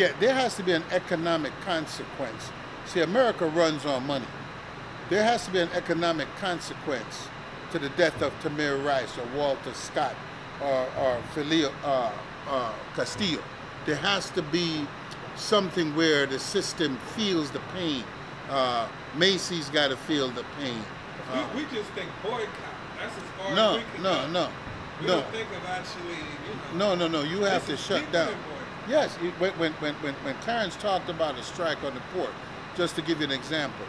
Yeah, there has to be an economic consequence. See, America runs on money. There has to be an economic consequence to the death of Tamir Rice or Walter Scott or Philio Castillo. There has to be something where the system feels the pain. Macy's got to feel the pain. We just think boycott. That's as far as No, we can no, go. no, We no. don't think of actually, you know. No. You have to this is shut deeper down. than boycott. Yes, when Clarence talked about a strike on the port, just to give you an example,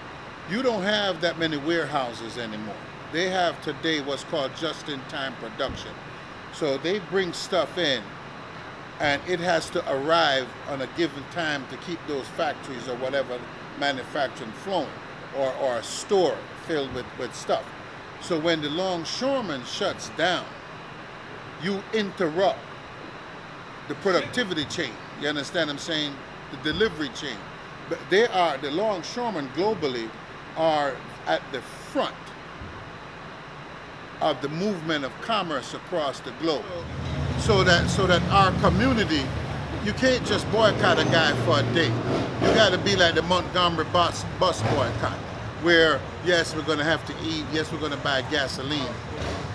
you don't have that many warehouses anymore. They have today what's called just-in-time production. So they bring stuff in, and it has to arrive on a given time to keep those factories or whatever manufacturing flowing, or a store filled with stuff. So when the longshoreman shuts down, you interrupt the productivity chain. You understand what I'm saying? The delivery chain. But the longshoremen globally are at the front of the movement of commerce across the globe. So that our community, you can't just boycott a guy for a day. You gotta be like the Montgomery bus boycott, where yes, we're gonna have to eat, yes, we're gonna buy gasoline,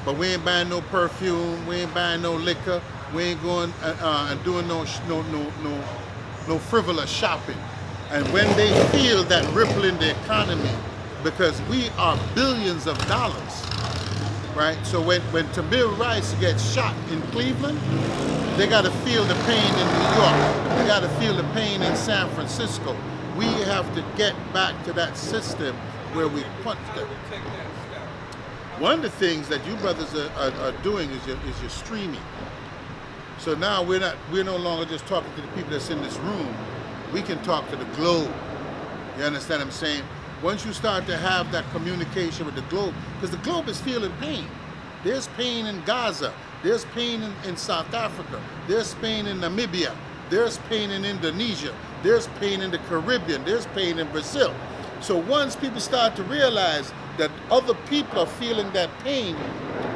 but we ain't buying no perfume, we ain't buying no liquor, we ain't going and doing no frivolous shopping. And when they feel that ripple in the economy, because we are billions of dollars, right? So when Tamir Rice gets shot in Cleveland, they got to feel the pain in New York. They got to feel the pain in San Francisco. We have to get back to that system where we punch them. One of the things that you brothers are doing is you're streaming. So now we're no longer just talking to the people that's in this room. We can talk to the globe. You understand what I'm saying? Once you start to have that communication with the globe, because the globe is feeling pain. There's pain in Gaza. There's pain in South Africa. There's pain in Namibia. There's pain in Indonesia. There's pain in the Caribbean. There's pain in Brazil. So once people start to realize that other people are feeling that pain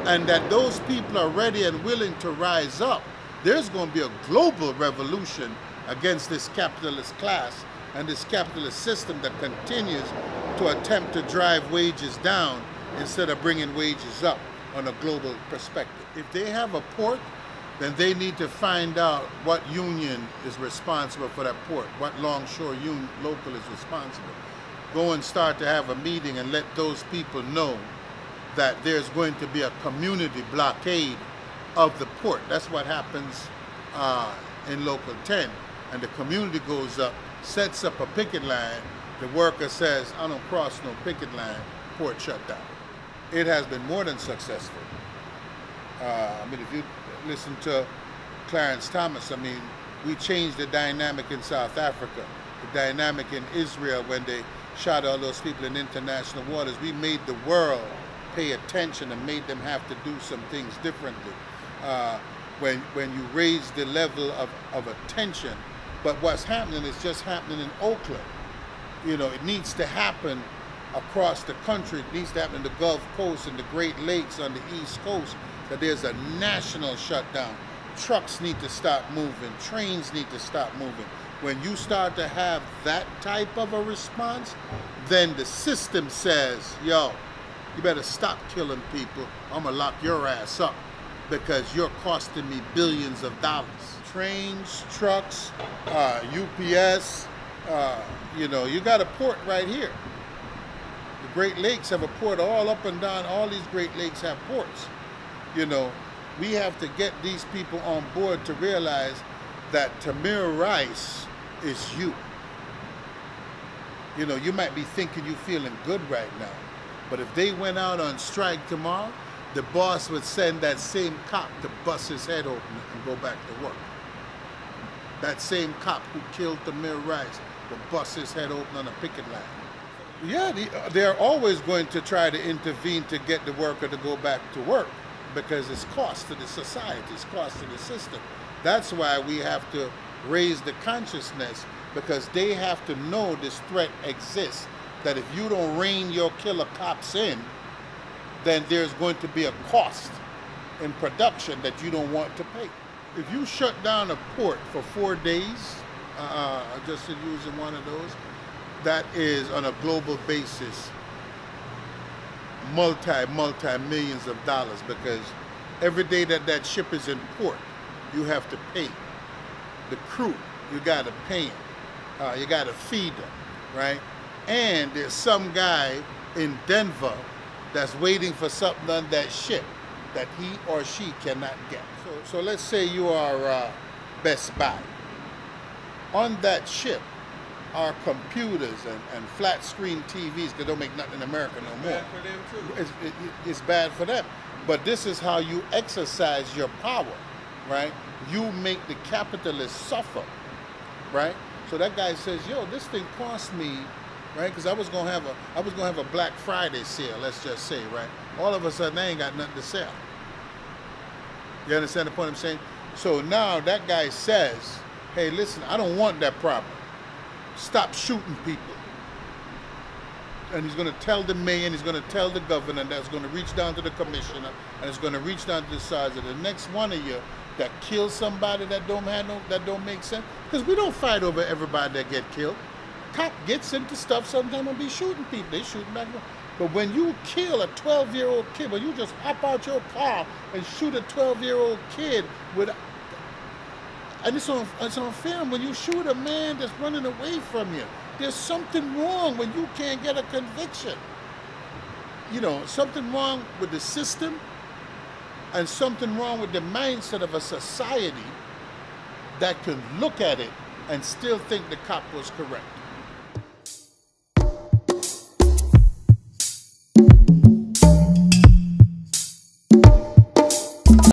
and that those people are ready and willing to rise up, there's going to be a global revolution against this capitalist class and this capitalist system that continues to attempt to drive wages down instead of bringing wages up on a global perspective. If they have a port, then they need to find out what union is responsible for that port, what longshore union local is responsible. Go and start to have a meeting and let those people know that there's going to be a community blockade of the port. That's what happens in Local 10. And the community goes up, sets up a picket line. The worker says, I don't cross no picket line, port shut down. It has been more than successful. If you listen to Clarence Thomas, we changed the dynamic in South Africa, the dynamic in Israel when they shot all those people in international waters. We made the world pay attention and made them have to do some things differently. When you raise the level of attention, but what's happening is just happening in Oakland. It needs to happen across the country. It needs to happen in the Gulf Coast and the Great Lakes on the East Coast, that there's a national shutdown. Trucks need to stop moving. Trains need to stop moving. When you start to have that type of a response, then the system says, yo, you better stop killing people. I'm gonna lock your ass up because you're costing me billions of dollars. Trains, trucks, UPS, you got a port right here. The Great Lakes have a port all up and down. All these Great Lakes have ports. We have to get these people on board to realize that Tamir Rice is you. You might be thinking you're feeling good right now, but if they went out on strike tomorrow, the boss would send that same cop to bust his head open and go back to work. That same cop who killed Tamir Rice will bust his head open on a picket line. Yeah, they're always going to try to intervene to get the worker to go back to work because it's cost to the society, it's cost to the system. That's why we have to raise the consciousness, because they have to know this threat exists, that if you don't rein your killer cops in, then there's going to be a cost in production that you don't want to pay. If you shut down a port for 4 days, just using one of those, that is on a global basis multi-millions of dollars, because every day that ship is in port, you have to pay the crew. You got to pay them. You got to feed them, right? And there's some guy in Denver that's waiting for something on that ship that he or she cannot get. So let's say you are Best Buy. On that ship are computers and flat screen TVs that don't make nothing in America no more. Bad for them too. It's bad for them. But this is how you exercise your power, right? You make the capitalists suffer, right? So that guy says, yo, this thing cost me, right? Because I was gonna have a Black Friday sale, let's just say, right? All of a sudden, I ain't got nothing to sell. You understand the point I'm saying? So now that guy says, hey, listen, I don't want that problem. Stop shooting people. And he's going to tell the mayor, and he's going to tell the governor, and that's going to reach down to the commissioner, and it's going to reach down to the sergeant. The next one of you that kills somebody that don't make sense, because we don't fight over everybody that get killed. Cop gets into stuff sometimes and be shooting people. They shooting back. But when you kill a 12-year-old kid, when you just hop out your car and shoot a 12-year-old kid with, and it's on film, when you shoot a man that's running away from you, there's something wrong when you can't get a conviction. You know, something wrong with the system and something wrong with the mindset of a society that can look at it and still think the cop was correct.